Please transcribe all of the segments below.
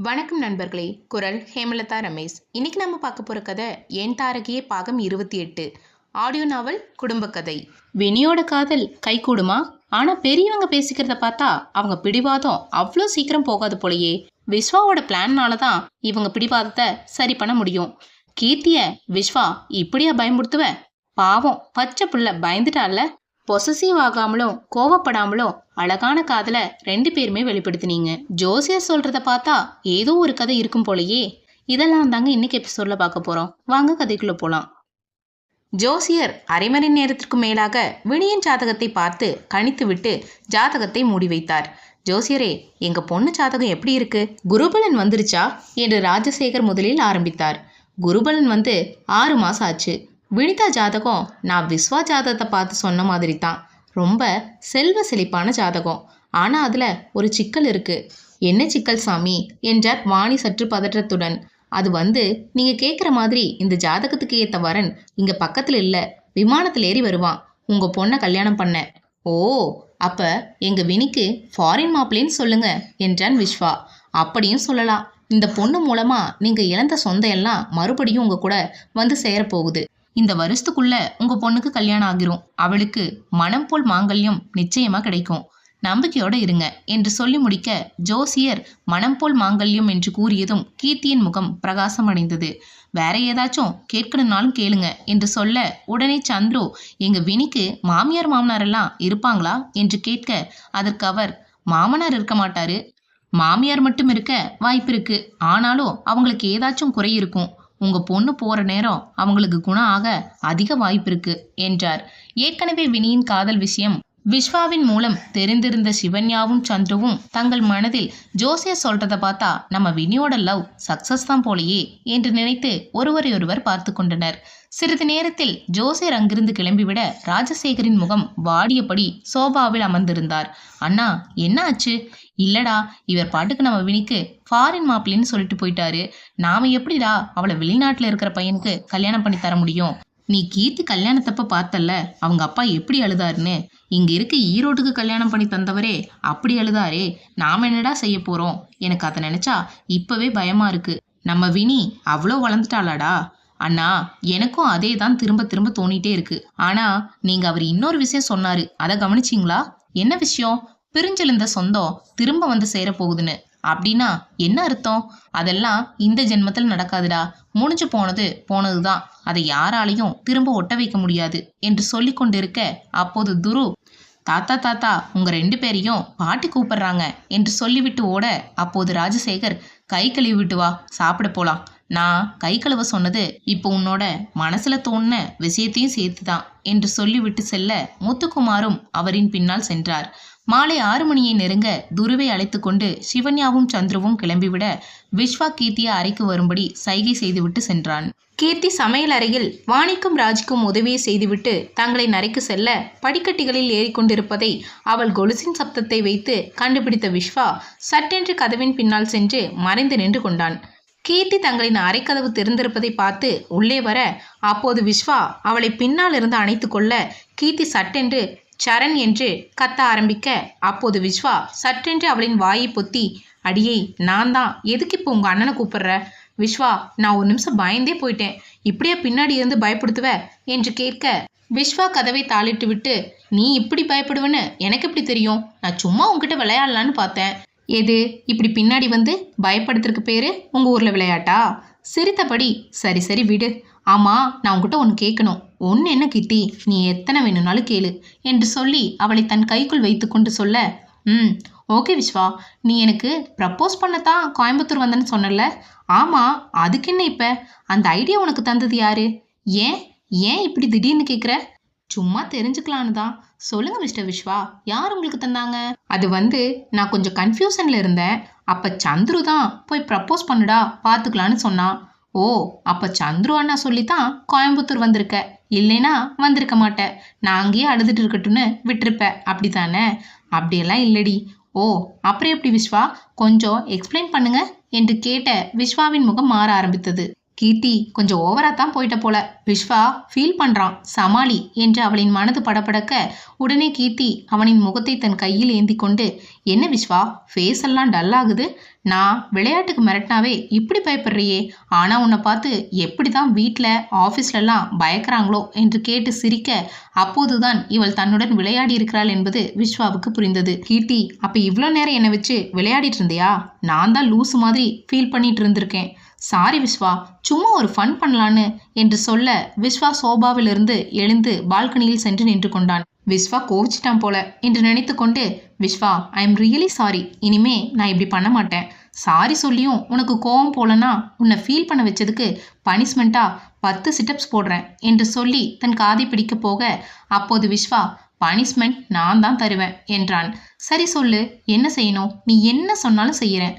வணக்கம் நண்பர்களே. குரல் ஹேமலதா ரமேஷ். இன்னைக்கு நம்ம பார்க்க போகிற கதை என் தாரகியே பாகம் 28. ஆடியோ நாவல் குடும்ப கதை. வினியோட காதல் கைகூடுமா? ஆனால் பெரியவங்க பேசிக்கிறத பார்த்தா அவங்க பிடிவாதம் அவ்வளோ சீக்கிரம் போகாது போலையே. விஸ்வாவோட பிளான்னால தான் இவங்க பிடிவாதத்தை சரி பண்ண முடியும். கீர்த்திய விஸ்வா இப்படியா பயமுறுத்துவ? பாவம் பச்சை புள்ள பயந்துட்டால. பொசசிவ் ஆகாமலும் கோவப்படாமலும் அழகான காதலை 2 பேருமே வெளிப்படுத்தினீங்க. ஜோசியர் சொல்றத பார்த்தா ஏதோ ஒரு கதை இருக்கும் போலயே. இதெல்லாம் தாங்க இன்னைக்கு எபிசோட்ல பார்க்க போறோம். வாங்க கதைக்குள்ள போலாம். ஜோசியர் அரை மணி நேரத்திற்கு மேலாக வினியின் ஜாதகத்தை பார்த்து கணித்து விட்டு ஜாதகத்தை மூடி வைத்தார். ஜோசியரே, எங்க பொண்ணு ஜாதகம் எப்படி இருக்கு? குருபலன் வந்துருச்சா என்று ராஜசேகர் முதலில் ஆரம்பித்தார். குருபலன் வந்து 6 மாசம் ஆச்சு. வினிதா ஜாதகம் நான் விஸ்வா ஜாதகத்தை பார்த்து சொன்ன மாதிரி தான். ரொம்ப செல்வ செழிப்பான ஜாதகம். ஆனால் அதில் ஒரு சிக்கல் இருக்குது. என்ன சிக்கல் சாமி என்றார் வாணி சற்று பதற்றத்துடன். அது வந்து நீங்கள் கேட்குற மாதிரி இந்த ஜாதகத்துக்கு ஏற்ற வரன் இங்கே பக்கத்தில் இல்லை. விமானத்தில் ஏறி வருவான். உங்கள் பொண்ணை கல்யாணம் பண்ண. ஓ, அப்போ எங்கள் வினிக்கு ஃபாரின் மாப்பிள்ளைன்னு சொல்லுங்க என்றான் விஸ்வா. அப்படியும் சொல்லலாம். இந்த பொண்ணு மூலமாக நீங்கள் இழந்த சொந்தம் எல்லாம் மறுபடியும் உங்கள் கூட வந்து சேரப்போகுது. இந்த வருஷத்துக்குள்ள உங்க பொண்ணுக்கு கல்யாணம் ஆகிரும். அவளுக்கு மனம் போல் மாங்கல்யம் நிச்சயமா கிடைக்கும். நம்பிக்கையோட இருங்க என்று சொல்லி முடிக்க ஜோசியர் மனம் போல் மாங்கல்யம் என்று கூறியதும் கீர்த்தியின் முகம் பிரகாசம் அடைந்தது. வேற ஏதாச்சும் கேட்கணும்னாலும் கேளுங்க என்று சொல்ல உடனே சந்துரு, எங்க வினிக்கு மாமியார் மாமனார் எல்லாம் இருப்பாங்களா என்று கேட்க அதற்கு அவர், மாமனார் இருக்க மாட்டாரு, மாமியார் மட்டும் இருக்க வாய்ப்பு இருக்கு. ஆனாலும் அவங்களுக்கு ஏதாச்சும் குறை இருக்கும். உங்க பொண்ணு போற நேரம் அவங்களுக்கு குணம் ஆக அதிக வாய்ப்பு இருக்கு என்றார். ஏற்கனவே வினியின் காதல் விஷயம் விஸ்வாவின் மூலம் தெரிந்திருந்த சிவன்யாவும் சந்துருவும் தங்கள் மனதில் ஜோசியர் சொல்றத பார்த்தா நம்ம வினியோட லவ் சக்சஸ் தான் போலையே என்று நினைத்து ஒருவரையொருவர் பார்த்து கொண்டனர். சிறிது நேரத்தில் ஜோசியர் அங்கிருந்து கிளம்பிவிட ராஜசேகரின் முகம் வாடியபடி சோபாவில் அமர்ந்திருந்தார். அண்ணா, என்ன ஆச்சு? இல்லடா, இவர் பாட்டுக்கு நம்ம வினிக்கு ஃபாரின் மாப்பிள்ளைன்னு சொல்லிட்டு போயிட்டாரு. நாம எப்படிடா அவளை வெளிநாட்டில் இருக்கிற பையனுக்கு கல்யாணம் பண்ணி தர முடியும்? நீ கீர்த்தி கல்யாணத்தப்ப பார்த்தல்ல அவங்க அப்பா எப்படி அழுதாருன்னு. இங்க இருக்க ஈரோட்டுக்கு கல்யாணம் பண்ணி தந்தவரே அப்படி அழுதாரே. நாம என்னடா செய்ய போறோம்? எனக்கு அதை நினைச்சா இப்பவே பயமா இருக்கு. நம்ம வினி அவ்வளோ வளர்ந்துட்டாளாடா? அண்ணா, எனக்கும் அதே தான் திரும்ப திரும்ப தோணிட்டே இருக்கு. ஆனா நீங்க அவர் இன்னொரு விஷயம் சொன்னாரு, அதை கவனிச்சிங்களா? என்ன விஷயம்? பிரிஞ்செழுந்த சொந்தம் திரும்ப வந்து சேரப்போகுதுன்னு. அப்படின்னா என்ன அர்த்தம்? அதெல்லாம் இந்த ஜென்மத்தில் நடக்காதுடா. முடிஞ்சு போனது போனதுதான். அதை யாராலையும் திரும்ப ஒட்ட வைக்க முடியாது என்று சொல்லி கொண்டிருக்க அப்போது துரு, தாத்தா தாத்தா உங்க 2 பேரையும் பாட்டி கூப்பிடுறாங்க என்று சொல்லிவிட்டு ஓட அப்போது ராஜசேகர், கை கழுவி விட்டு வா, சாப்பிட போலாம். நான் கை கழுவ சொன்னது இப்போ உன்னோட மனசுல தோணுன விஷயத்தையும் சேர்த்துதான் என்று சொல்லிவிட்டு செல்ல முத்துக்குமாரும் அவரின் பின்னால் சென்றார். மாலை 6 மணியை நெருங்க துருவை அழைத்து கொண்டு சிவன்யாவும் சந்துருவும் கிளம்பிவிட விஸ்வா கீர்த்தியை அறைக்கு வரும்படி சைகை செய்துவிட்டு சென்றான். கீர்த்தி சமையல் அறையில் வாணிக்கும் ராஜுக்கும் உதவியை செய்துவிட்டு தங்களின் அறைக்கு செல்ல படிக்கட்டிகளில் ஏறிக்கொண்டிருப்பதை அவள் கொலுசின் சப்தத்தை வைத்து கண்டுபிடித்த விஸ்வா சட்டென்று கதவின் பின்னால் சென்று மறைந்து நின்று கொண்டான். கீர்த்தி தங்களின் அறைக்கதவு திறந்திருப்பதை பார்த்து உள்ளே வர அப்போது விஸ்வா அவளை பின்னால் இருந்து அணைத்து கொள்ள கீர்த்தி சட்டென்று சரண் என்று கத்த ஆரம்பிக்க அப்போது விஸ்வா சற்றென்று அவளின் வாயை பொத்தி, அடியே நான் தான், எதுக்கு இப்போ உங்கள் அண்ணனை கூப்பிடுற? விஸ்வா, நான் ஒரு நிமிஷம் பயந்தே போயிட்டேன். இப்படியா பின்னாடி இருந்து பயப்படுத்துவ என்று கேட்க விஸ்வா கதவை தாளிட்டு விட்டு, நீ இப்படி பயப்படுவேன்னு எனக்கு எப்படி தெரியும்? நான் சும்மா உங்ககிட்ட விளையாடலான்னு பார்த்தேன். எது இப்படி பின்னாடி வந்து பயப்படுத்துறதுக்கு பேரு உங்கள் ஊரில் விளையாட்டா? சிரித்தபடி, சரி சரி விடு. ஆமாம், நான் உங்ககிட்ட ஒன்று கேட்கணும். ஒன்று என்ன கிட்டி, நீ எத்தனை வேணும்னாலும் கேளு என்று சொல்லி அவளை தன் கைக்குள் வைத்து கொண்டு சொல்ல, ஓகே விஸ்வா, நீ எனக்கு ப்ரப்போஸ் பண்ணத்தான் கோயம்புத்தூர் வந்தேன்னு சொன்னல? ஆமாம், அதுக்கு என்ன இப்போ? அந்த ஐடியா உனக்கு தந்தது யாரு? ஏன் ஏன் இப்படி திடீர்னு கேட்குற? சும்மா தெரிஞ்சுக்கலான்னு தான். சொல்லுங்க மிஸ்டர் விஸ்வா, யார் உங்களுக்கு தந்தாங்க? அது வந்து நான் கொஞ்சம் கன்ஃபியூஷனில் இருந்தேன். அப்போ சந்துரு தான் போய் ப்ரப்போஸ் பண்ணுடா பார்த்துக்கலான்னு சொன்னான். ஓ, அப்போ சந்துரு அண்ணா சொல்லித்தான் கோயம்புத்தூர் வந்திருக்க. இல்லைனா வந்திருக்க மாட்டேன். நான் அங்கேயே அழுதுட்டு இருக்கட்டும்னு விட்டுருப்ப, அப்படி தானே? அப்படியெல்லாம் இல்லடி. ஓ, அப்புறம் எப்படி விஸ்வா, கொஞ்சம் எக்ஸ்பிளைன் பண்ணுங்க என்று கேட்ட விஸ்வாவின் முகம் மாற ஆரம்பித்தது. கீர்த்தி கொஞ்சம் ஓவரா தான் போயிட்ட போல, விஸ்வா ஃபீல் பண்றான், சமாளி என்று அவளின் மனது படபடக்க உடனே கீர்த்தி அவனின் முகத்தை தன் கையில் ஏந்தி கொண்டு, என்ன விஸ்வா ஃபேஸ் எல்லாம் டல் ஆகுது, நான் விளையாட்டுக்கு மிரட்டினாவே இப்படி பயப்படுறியே, ஆனா உன்னை பார்த்து எப்படி தான் வீட்டில் ஆஃபீஸ்லலாம் பயக்கிறாங்களோ என்று கேட்டு சிரிக்க, அப்போதுதான் இவள் தன்னுடன் விளையாடி இருக்கிறாள் என்பது விஸ்வாவுக்கு புரிந்தது. கீர்த்தி அப்ப இவ்வளோ நேரம் என்னை வச்சு விளையாடிட்டு இருந்தியா? நான் தான் லூசு மாதிரி ஃபீல் பண்ணிட்டு இருந்திருக்கேன். சாரி விஸ்வா, சும்மா ஒரு ஃபன் பண்ணலான்னு என்று சொல்ல விஸ்வா சோபாவிலிருந்து எழுந்து பால்கனியில் சென்று நின்று கொண்டான். விஸ்வா கோவிச்சிட்டான் போல என்று நினைத்து கொண்டு, Vishwa I am really sorry, இனிமே நான் இப்படி பண்ண மாட்டேன். சாரி சொல்லியும் உனக்கு கோவம் போலனா உன்னை ஃபீல் பண்ண வச்சதுக்கு பனிஷ்மெண்ட்டா 10 சிட்டப்ஸ் போடுறேன் என்று சொல்லி தன் காதை பிடிக்க போக, அப்போது விஸ்வா பனிஷ்மெண்ட் நான் தான் தருவேன் என்றான். சரி சொல்லு, என்ன செய்யணும், நீ என்ன சொன்னாலும் செய்யறேன்.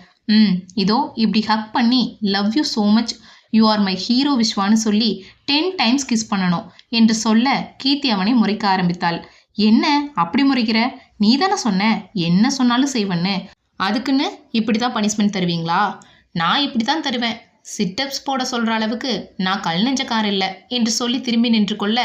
இதோ இப்படி ஹக் பண்ணி love you so much, you are my hero விஸ்வான்னு சொல்லி 10 டைம்ஸ் கிஸ் பண்ணணும் என்று சொல்ல கீர்த்தி அவனை முறைக்க ஆரம்பித்தாள். என்ன அப்படி முறைக்கிற, நீ தானே சொன்ன என்ன சொன்னாலும் செய்வேன்னு, அதுக்குன்னு இப்படி தான் பனிஷ்மெண்ட் தருவீங்களா? நான் இப்படி தான் தருவேன், சிட்டப்ஸ் போட சொல்கிற அளவுக்கு நான் கல் நெஞ்சக்கார இல்லை என்று சொல்லி திரும்பி நின்று கொள்ள,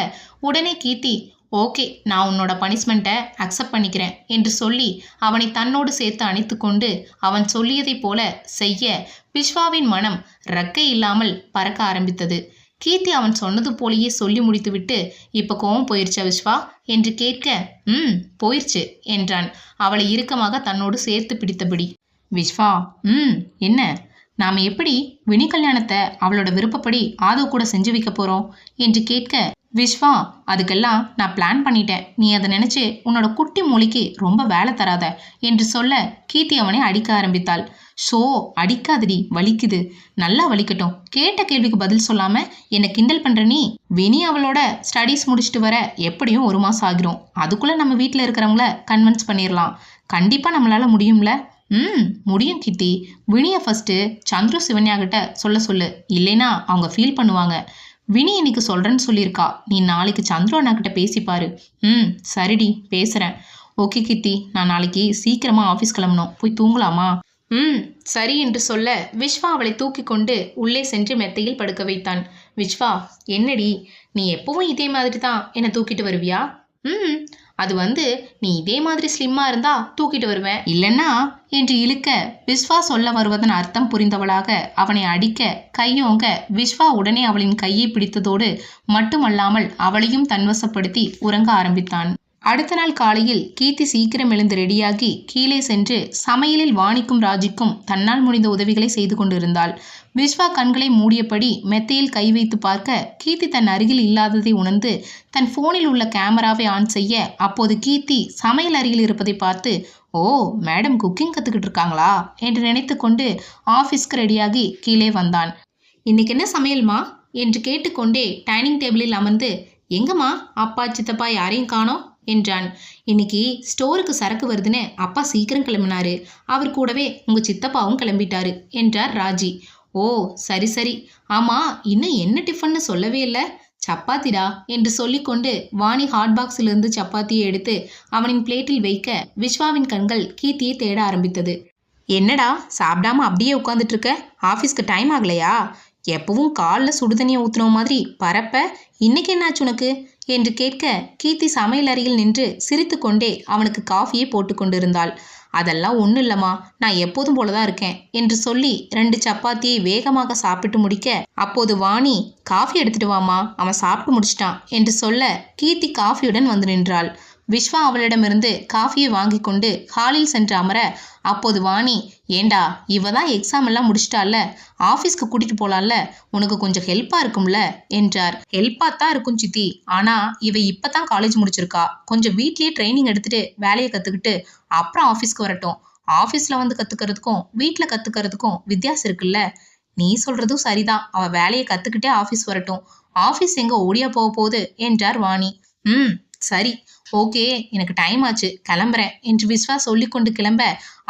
உடனே கீர்த்தி ஓகே நான் உன்னோட பனிஷ்மெண்ட்டை அக்செப்ட் பண்ணிக்கிறேன் என்று சொல்லி அவனை தன்னோடு சேர்த்து அணைத்து கொண்டு அவன் சொல்லியதைப் போல செய்ய விஸ்வாவின் மனம் ரெக்கை இல்லாமல் பறக்க ஆரம்பித்தது. கீர்த்தி அவன் சொன்னது போலேயே சொல்லி முடித்துவிட்டு, இப்போ கோவம் போயிருச்சா விஸ்வா என்று கேட்க, போயிருச்சு என்றான் அவளை இறுக்கமாக தன்னோடு சேர்த்து பிடித்தபடி. விஸ்வா என்ன, நாம் எப்படி வினி கல்யாணத்தை அவளோட விருப்பப்படி ஆதவ் கூட செஞ்சு வைக்க போகிறோம் என்று கேட்க, விஸ்வா அதுக்கெல்லாம் நான் பிளான் பண்ணிட்டேன், நீ அதை நினச்சி உன்னோட குட்டி மூளைக்கு ரொம்ப வேலை தராத என்று சொல்ல கீர்த்தி அவனை அடிக்க ஆரம்பித்தாள். ஷோ அடிக்காதடி, வலிக்குது, நல்லா வலிக்கட்டும், கேட்ட கேள்விக்கு பதில் சொல்லாமல் என்னை கிண்டல் பண்ணுற நீ. வினி அவளோட ஸ்டடீஸ் முடிச்சுட்டு வர எப்படியும் 1 மாதம் ஆகிரும், அதுக்குள்ளே நம்ம வீட்டில் இருக்கிறவங்கள கன்வின்ஸ் பண்ணிடலாம், கண்டிப்பாக நம்மளால் முடியும்ல? முடியும் கீர்த்தி, வினியை ஃபஸ்ட்டு சந்துரு சிவன்யா கிட்ட சொல்ல சொல்லு, இல்லைன்னா அவங்க ஃபீல் பண்ணுவாங்க. வினி இன்னைக்கு சொல்கிறேன்னு சொல்லியிருக்கா, நீ நாளைக்கு சந்துரு அண்ணா கிட்ட பேசிப்பாரு. சரிடி பேசுகிறேன். ஓகே கீர்த்தி, நான் நாளைக்கு சீக்கிரமாக ஆஃபீஸ் கிளம்பணும், போய் தூங்கலாமா? சரி என்று சொல்ல விஸ்வா அவளை தூக்கி கொண்டு உள்ளே சென்று மெத்தையில் படுக்க வைத்தான். விஸ்வா என்னடி, நீ எப்பவும் இதே மாதிரி தான் என்னை தூக்கிட்டு வருவியா? அது நீ இதே மாதிரி ஸ்லிம்மாக இருந்தா தூக்கிட்டு வருவேன், இல்லைன்னா என்று இழுக்க விஸ்வா சொல்ல வருவதன் அர்த்தம் புரிந்தவளாக அவனை அடிக்க கையோங்க விஸ்வா உடனே அவளின் கையை பிடித்ததோடு மட்டுமல்லாமல் அவளையும் தன்வசப்படுத்தி உறங்க ஆரம்பித்தான். அடுத்த நாள் காலையில் கீர்த்தி சீக்கிரம் எழுந்து ரெடியாகி கீழே சென்று சமையலில் வாணிக்கும் ராஜிக்கும் தன்னால் முடிந்த உதவிகளை செய்து கொண்டிருந்தாள். விஸ்வா கண்களை மூடியபடி மெத்தையில் கை வைத்து பார்க்க கீர்த்தி தன் அருகில் இல்லாததை உணர்ந்து தன் போனில் உள்ள கேமராவை ஆன் செய்ய, அப்போது கீர்த்தி சமையல் அருகில் இருப்பதை பார்த்து, ஓ மேடம் குக்கிங் கற்றுக்கிட்டு இருக்காங்களா என்று நினைத்து கொண்டு ஆஃபீஸ்க்கு ரெடியாகி கீழே வந்தான். இன்னைக்கு என்ன சமையல்மா என்று கேட்டுக்கொண்டே டைனிங் டேபிளில் அமர்ந்து, எங்கம்மா அப்பா சித்தப்பா யாரையும் காணோம் என்றான். இன்னைக்கு ஸ்டோருக்கு சரக்கு வருதுன்னு அப்பா சீக்கிரம் கிளம்பினாரு, அவர் கூடவே உங்க சித்தப்பாவும் கிளம்பிட்டாரு என்றார் ராஜி. ஓ சரி சரி, ஆமா இன்னும் என்ன டிஃபன்னு சொல்லவே இல்லை. சப்பாத்திடா என்று சொல்லிக்கொண்டு வாணி ஹாட் பாக்ஸிலிருந்து சப்பாத்தியை எடுத்து அவனின் பிளேட்டில் வைக்க விஸ்வாவின் கண்கள் கீர்த்தியை தேட ஆரம்பித்தது. என்னடா சாப்பிடாம அப்படியே உட்காந்துட்டு இருக்க, ஆஃபீஸ்க்கு டைம் ஆகலையா? எப்பவும் காலில் சுடுதண்ணியை ஊற்றுன மாதிரி பரப்ப, இன்னைக்கு என்னாச்சு உனக்கு என்று கேட்க கீர்த்தி சமையல் அறையில் நின்று சிரித்து கொண்டே அவனுக்கு காஃபியை போட்டு கொண்டிருந்தாள். அதெல்லாம் ஒன்றும் இல்லைம்மா, நான் எப்போதும் போலதான் இருக்கேன் என்று சொல்லி 2 சப்பாத்தியை வேகமாக சாப்பிட்டு முடிக்க, அப்போது வாணி காஃபி எடுத்துட்டு வாமா, அவன் சாப்பிட்டு முடிச்சிட்டான் என்று சொல்ல கீர்த்தி காஃபியுடன் வந்து நின்றாள். விஸ்வா அவளிடமிருந்து காஃபியை வாங்கி கொண்டு ஹாலில் சென்று அமர, அப்போது வாணி, ஏண்டா இவ தான் எக்ஸாம் எல்லாம் முடிச்சிட்டால, ஆஃபீஸ்க்கு கூட்டிட்டு போலாம்ல, உனக்கு கொஞ்சம் ஹெல்ப்பா இருக்கும்ல என்றார். ஹெல்ப்பா தான் இருக்கும் சித்தி, ஆனா இவ இப்பதான் காலேஜ் முடிச்சிருக்கா, கொஞ்சம் வீட்லயே ட்ரைனிங் எடுத்துட்டு வேலையை கத்துக்கிட்டு அப்புறம் ஆஃபீஸ்க்கு வரட்டும். ஆஃபீஸ்ல வந்து கத்துக்கிறதுக்கும் வீட்டில் கத்துக்கிறதுக்கும் வித்தியாசம் இருக்குல்ல. நீ சொல்றதும் சரிதான், அவ வேலையை கத்துக்கிட்டே ஆஃபீஸ் வரட்டும், ஆஃபீஸ் எங்க ஓடியா போக போகுது என்றார் வாணி. சரி ஓகே, எனக்கு டைம் ஆச்சு, கிளம்புறேன் என்று விஸ்வா சொல்லிக்கொண்டு கிளம்ப,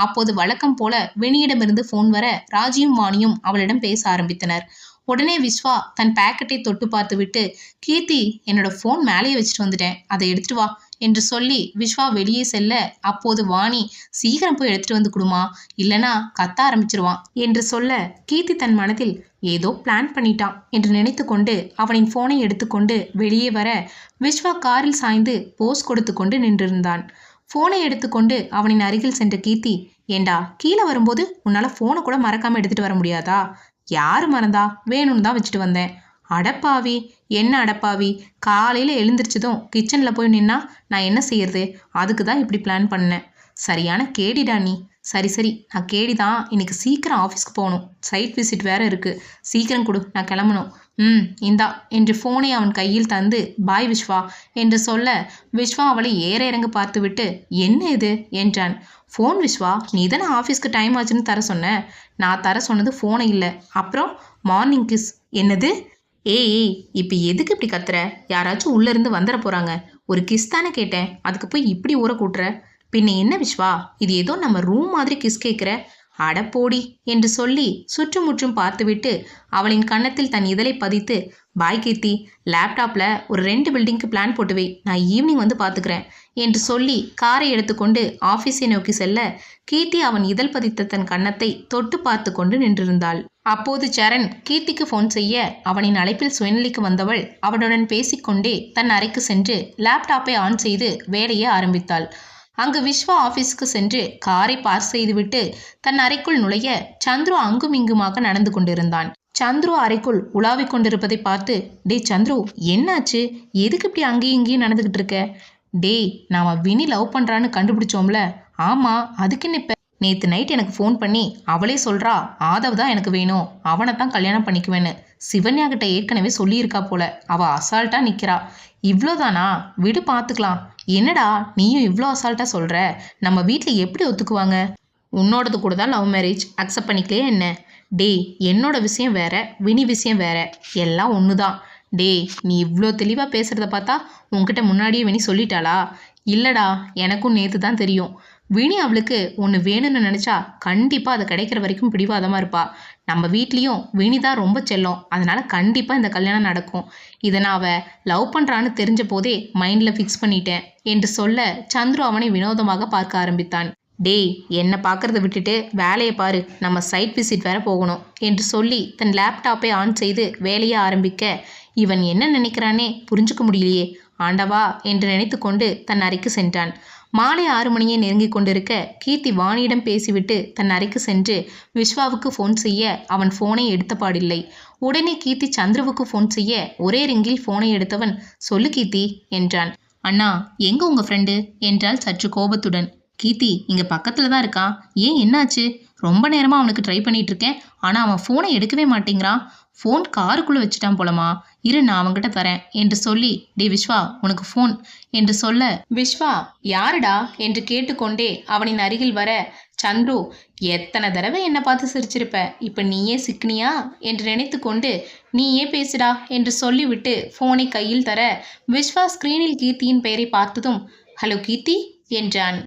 அப்போது வழக்கம் போல வினியிடமிருந்து ஃபோன் வர ராஜியும் வாணியும் அவளிடம் பேச ஆரம்பித்தனர். உடனே விஸ்வா தன் பேக்கெட்டை தொட்டு பார்த்து விட்டு, கீர்த்தி என்னோட ஃபோன் மேலேயே வச்சுட்டு வந்துட்டேன், அதை எடுத்துட்டு வா என்று சொல்லி விஸ்வா வெளியே செல்ல, அப்போது வாணி சீக்கிரம் போய் எடுத்துட்டு வந்து கொடுமா, இல்லைனா கத்த ஆரம்பிச்சிருவான் என்று சொல்ல கீர்த்தி தன் மனதில் ஏதோ பிளான் பண்ணிட்டான் என்று நினைத்து கொண்டு அவனின் போனை எடுத்துக்கொண்டு வெளியே வர விஸ்வா காரில் சாய்ந்து போஸ் கொடுத்து கொண்டு நின்றிருந்தான். போனை எடுத்துக்கொண்டு அவனின் அருகில் சென்ற கீர்த்தி, ஏண்டா கீழே வரும்போது உன்னால போனை கூட மறக்காம எடுத்துட்டு வர முடியாதா? யாரு மறந்தா? வேணும்னு தான் வச்சுட்டு வந்தேன். அடப்பாவி, என்ன அடப்பாவி, காலையில எழுந்திரிச்சதும் கிச்சன்ல போய் நின்னா நான் என்ன செய்யறது? அதுக்கு தான் இப்படி பிளான் பண்ணேன். சரியான கேடிடா நீ. சரி சரி, நான் கேடிதான். இன்னைக்கு சீக்கிரம் ஆஃபீஸ்க்கு போகணும். சைட் விசிட் வேற இருக்கு. சீக்கிரம் கொடு, நான் கிளம்பணும். இந்தா என்று போனை அவன் கையில் தந்து பாய் விஸ்வா என்று சொல்ல விஸ்வா அவளை ஏற இறங்க பார்த்துவிட்டு என்ன இது என்றான். ஃபோன் விஸ்வா, நீ தானே ஆஃபீஸ்க்கு டைம் ஆச்சுன்னு தர சொன்ன. நான் தர சொன்னது ஃபோனை இல்லை, அப்புறம் மார்னிங் கிஸ். என்னது? ஏய், இப்போ எதுக்கு இப்படி கத்துற? யாராச்சும் உள்ளேருந்து வந்துட போகிறாங்க. ஒரு கிஸ் தானே கேட்டேன், அதுக்கு போய் இப்படி ஊற கூட்டுற. பின்ன என்ன விஸ்வா, இது ஏதோ நம்ம ரூம் மாதிரி கிஸ் கேட்குற. அடப்போடி என்று சொல்லி சுற்றுமுற்றும் பார்த்துவிட்டு அவளின் கன்னத்தில் தன் இதழை பதித்து, பாய் கீர்த்தி, லேப்டாப்பில் ஒரு 2 பில்டிங்க்கு பிளான் போட்டு வை, நான் ஈவினிங் வந்து பார்த்துக்கிறேன் என்று சொல்லி காரை எடுத்துக்கொண்டு ஆஃபீஸை நோக்கி செல்ல கீர்த்தி அவன் இதழ் பதித்த தன் கன்னத்தை தொட்டு பார்த்து கொண்டு நின்றிருந்தாள். அப்போது சரண் கீர்த்திக்கு ஃபோன் செய்ய அவனின் அழைப்பில் சுயநிலைக்கு வந்தவள் அவனுடன் பேசிக்கொண்டே தன் அறைக்கு சென்று லேப்டாப்பை ஆன் செய்து வேலையை ஆரம்பித்தாள். அங்கு விஸ்வா ஆபீஸ்க்கு சென்று காரை பார்க் செய்துவிட்டு தன் அறைக்குள் நுழைய சந்துரு அங்கும் இங்குமாக நடந்து கொண்டிருந்தான். சந்துரு அறைக்குள் உலாவிக் கொண்டிருப்பதை பார்த்து, டே சந்துரு, என்னாச்சு? எதுக்கு இப்படி அங்கேயும் இங்கேயும் நடந்துகிட்டு இருக்க? டேய், நாம வினி லவ் பண்றான்னு கண்டுபிடிச்சோம்ல. ஆமா, அதுக்கு என்ன? இப்ப நேற்று நைட் எனக்கு ஃபோன் பண்ணி அவளே சொல்றா ஆதவ் தான் எனக்கு வேணும், அவனை தான் கல்யாணம் பண்ணிக்குவேன்னு. சிவன்யா கிட்ட ஏற்கனவே சொல்லியிருக்கா போல. அவ அசால்ட்டா நிக்கிறா. இவ்வளோதானா? விடு, பார்த்துக்கலாம். என்னடா நீயும் இவ்வளோ அசால்ட்டா சொல்ற? நம்ம வீட்டில் எப்படி ஒத்துக்குவாங்க? உன்னோடது கூட தான் லவ் மேரேஜ், அக்செப்ட் பண்ணிக்கலையே என்ன? டேய், என்னோட விஷயம் வேற, வினி விஷயம் வேற, எல்லாம் ஒன்று தான். டேய், நீ இவ்வளோ தெளிவாக பேசுகிறத பார்த்தா உன்கிட்ட முன்னாடியே வினி சொல்லிட்டாளா? இல்லைடா, எனக்கும் நேற்று தான் தெரியும். வினி அவளுக்கு ஒன்று வேணும்னு நினச்சா கண்டிப்பாக அது கிடைக்கிற வரைக்கும் பிடிவாதமாக இருப்பா. நம்ம வீட்லேயும் வினி தான் ரொம்ப செல்லம், அதனால கண்டிப்பாக இந்த கல்யாணம் நடக்கும். இதை நான் அவள் லவ் பண்ணுறான்னு தெரிஞ்ச போதே மைண்டில் ஃபிக்ஸ் பண்ணிட்டேன் என்று சொல்ல சந்துரு அவனை வினோதமாக பார்க்க ஆரம்பித்தான். டேய், என்னை பார்க்கறத விட்டுட்டு வேலையை பாரு, நம்ம சைட் விசிட் வேற போகணும் என்று சொல்லி தன் லேப்டாப்பை ஆன் செய்து வேலையை ஆரம்பிக்க இவன் என்ன நினைக்கிறானே புரிஞ்சுக்க முடியலையே. ஆண்டவா என்று நினைத்து கொண்டு தன் அறைக்கு சென்றான். மாலை 6 மணியை நெருங்கி கொண்டிருக்க கீர்த்தி வாணியிடம் பேசிவிட்டு தன் அறைக்கு சென்று விஸ்வாவுக்கு ஃபோன் செய்ய அவன் ஃபோனை எடுத்தபாடில்லை. உடனே கீர்த்தி சந்துருவுக்கு ஃபோன் செய்ய ஒரே ரிங்கில் ஃபோனை எடுத்தவன், சொல்லு கீர்த்தி என்றான். அண்ணா, எங்க உங்க ஃப்ரெண்டு என்றால் சற்று கோபத்துடன். கீர்த்தி இங்கே பக்கத்தில் தான் இருக்கான். ஏன், என்னாச்சு? ரொம்ப நேரமாக அவனுக்கு ட்ரை பண்ணிட்டு இருக்கேன், ஆனால் அவன் ஃபோனை எடுக்கவே மாட்டேங்கிறான். ஃபோன் காருக்குள்ளே வச்சுட்டான் போலமா. இரு, நான் அவன்கிட்ட தரேன் என்று சொல்லி, டே விஸ்வா, உனக்கு ஃபோன் என்று சொல்ல விஸ்வா யாருடா என்று கேட்டுக்கொண்டே அவனின் அருகில் வர சந்துரு, எத்தனை தடவை என்னை பார்த்து சிரிச்சிருப்ப, இப்போ நீயே சிக்கினியா என்று நினைத்து கொண்டு, நீயே பேசுடா என்று சொல்லிவிட்டு ஃபோனை கையில் தர விஸ்வா ஸ்கிரீனில் கீர்த்தியின் பெயரை பார்த்ததும், ஹலோ கீர்த்தி என்றான்.